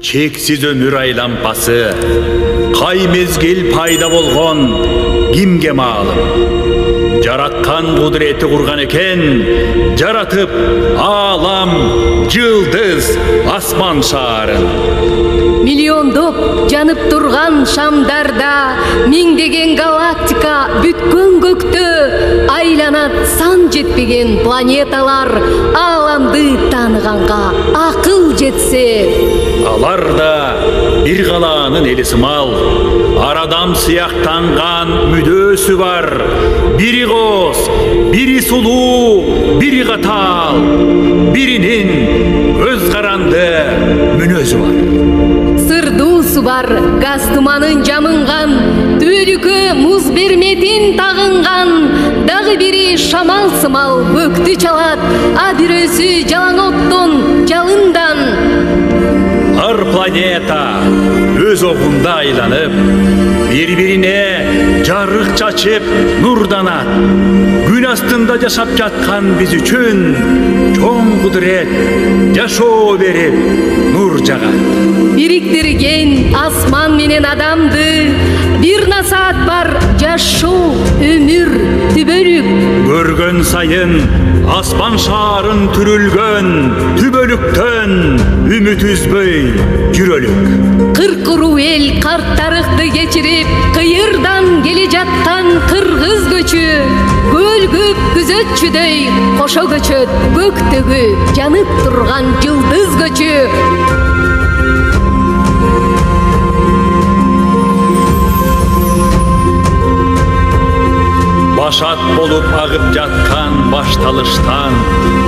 чексиз өмүр айлампасы, кай мезгил пайда болгон кимге маалым. Жараткан кудурети курган экен, жаратып аалам, жылдыз, асман шаарын. Миллиондоп жанып турган шамдарда миңдеген галактика бүткөн көктө айланат сан жетпеген планеталар. Ааламды тааныганга акыл жетсе, алар да бир калаанын эли сымал, арадам сыяктанган мүдөөсү бар. Бири коз, бири сулуу, бири катаал, биринин өз каранды мүнөзү бар. Сырдуусу бар, газ туманын жамынган, түбөлүккө муз берметин тагынган, дагы бири шамал сымал көктү чалат, а бирөөсү жалаң оттон, жалындан. Ар планета өз огунда айланып, бири-бирине жарык чачып нурданат. Күн астында жашап жаткан биз үчүн чоң кудурет жашоо берип нур жагат. Бириктирген асман менен адамды бир насаат бар жашоо, өмүр, түбөлүк. Көргөн сайын асман шаарын түрүлгөн түбөлүктөн үмүт үзбөй жүрөлүк. Кыркыруу эл карттарыкты кечирип, кыйырдан келе жаткан кыргыз көчү, көлгүп күзөтчүдөй кошо көчөт, көктөгү жанып турган жылдыз көчү. Башат болуп агып жаткан башталыштан,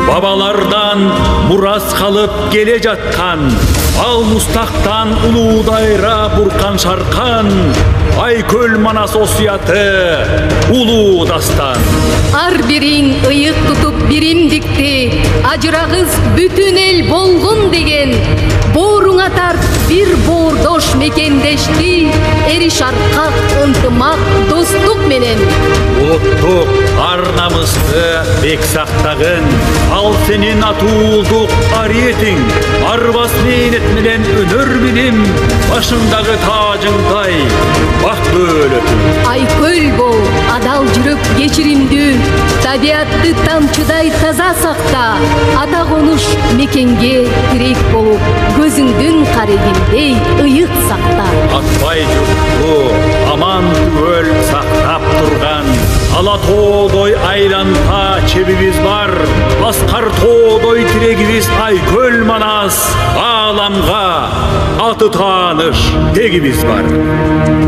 бабалардан мурас калып келе жаткан, ал мустактан улуудайра буркан шаркан, Айкөл Манас осуяты улуу дастан. Ар бирин ыйык тутуп биримдикти, ажырагыз бүтүн эл болгон деген, бооруңа тарт бир боордош мекендешти, эри шаркак, ынтымак, достук менен. Улуттук ар намысты бек сактагын, ал сенин атуулдук ариетиң, арбас мээнет менен өнөр билим, башыңдагы таажыңдай бак бөлөтүң. Айкөл бол, адал жүрөк кечиримдүү, табиатты тамчыдай таза сакта, ата конуш мекенге тирек болуп, көзүңдүн карегиндей ыйык сакта. Атпай журтту аман түгөл сактап турган, ала тоодой айланта чебибиз бар, аскар тоодой тирегибиз Айкөл Манас, ааламга аты тааныш тегибиз бар.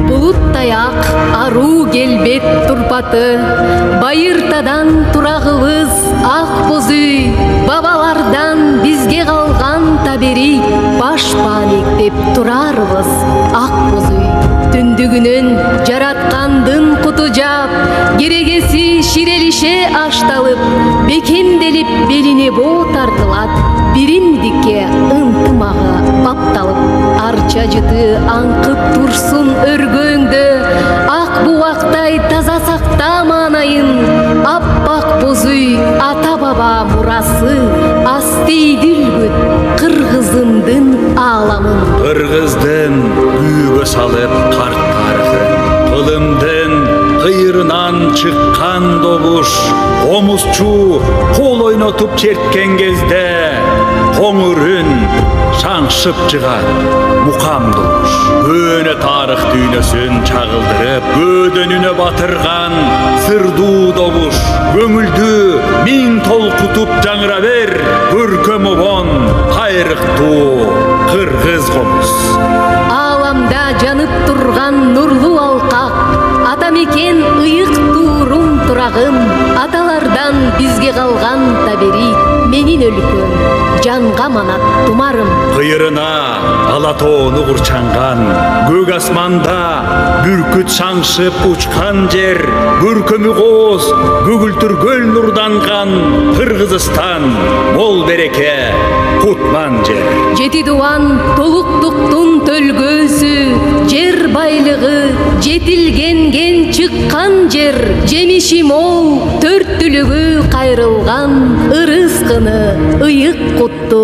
Булуттай ак аруу келбет турпаты, байыртадан турагыбыз ак боз үй, бабалардан бизге калган табери, баш баалектеп турарбыз ак боз үй. Түндүгүнөн жараткандын куту жаап, керегеси ширелише ашталып, бекемделип белине боо тартылат, биримдикке ынтымагы бапталып. Арча жыты аңкып турсун өргөңдө, ак бубактай таза сакта маанайын, аппак боз үй ата баба мурасы, астейдилгүт кыргызымдын ааламын. Кыргыздын күйгө салып карт тарыхын, кылымдын кыйырынан чыккан добуш, комузчу кол ойнотуп черткен кезде, коңурун шаңшып жыгат мукам добуш. Көөнө тарых дүйнөсүн чагылдырып, бөөдөнүнө батырган сырдуу добуш, көңүлдү миң толкутуп жаңыра бер, көркөм обон кайрыктуу кыргыз комуз. Ааламда жанып турган нурлуу алкак, ата мекен ыйык туурум турагым, аталардан бизге калган табери, менин өлкөм, жанга манат тумарым. Кыйырына ала тоону курчанган, көк асманда бүркүт шаңшып учкан жер, көркөмү кооз көгүлтүр көл нурданган, Кыргызстан мол береке кутман жер. Жети дуан толуктуктун төлгөөсү, жер байлыгы жетилгенген чыккан жер, жемиши мол төрттүлүгү кайрылган, ырыскыны ыйык кутту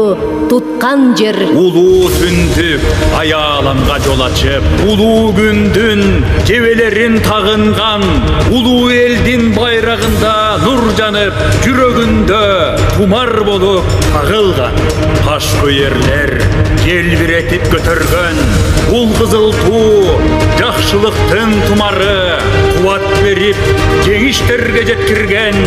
туткан жер. Улуу түндүк аяламга жол ачып, улуу күндүн жебелерин тагынган, улуу элдин байрагында нур жанып, жүрөгүндө тумар болуп тагылган. Таш көйерлер желбиретип көтөргөн, ул кызыл туу жакшылыктын тумары, кубат берип жеңиштерге жеткирген,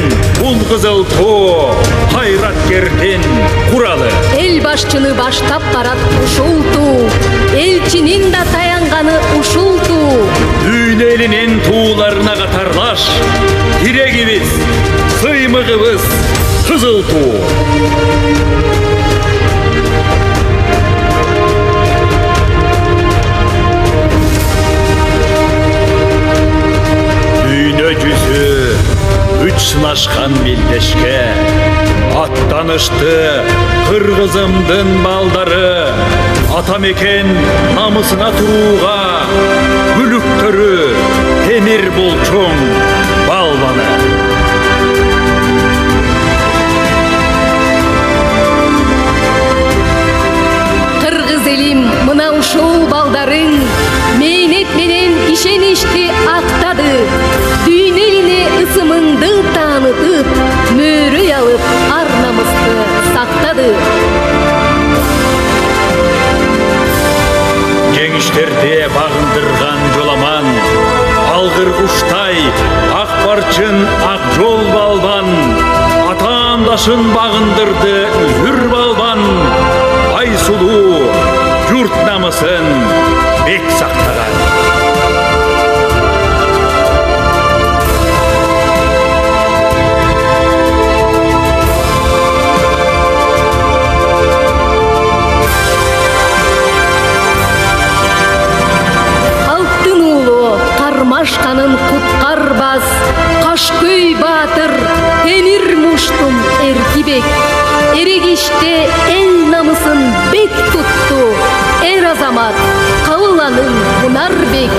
ул кызыл туу кайраткердин куралы. Эл башчыны баштап барат ушул туу, элчинин да таянганы ушул туу. Дүйнө элинин тууларына катарлаш, тирегибиз, сыймыгыбыз кызыл туу. Дүйнө жүзү үч сынашкан мелдешке аттанышты кыргызымдын балдары, ата мекен намысына турууга мүлүктөрү темир болчоң балбаны. Кыргыз элим мына ушул балдарың мээнет менен ишеничти актады, дүйнө элине ысымыңды таанытып, мөөрөй алып ар намысты сактады. Жеңиштерде багындырган жоламан, алгыр куштай ак барчын ак жол балбан, атаандашын багындырды үзүр балбан, айсулуу журт намысын бек сактаган. Кармашканын куткарбас, Кашкөй баатыр, темир муштум эркибек. Эрегиште эл намысын бек тутту, эр азамат, Кабыланын Кунарбек.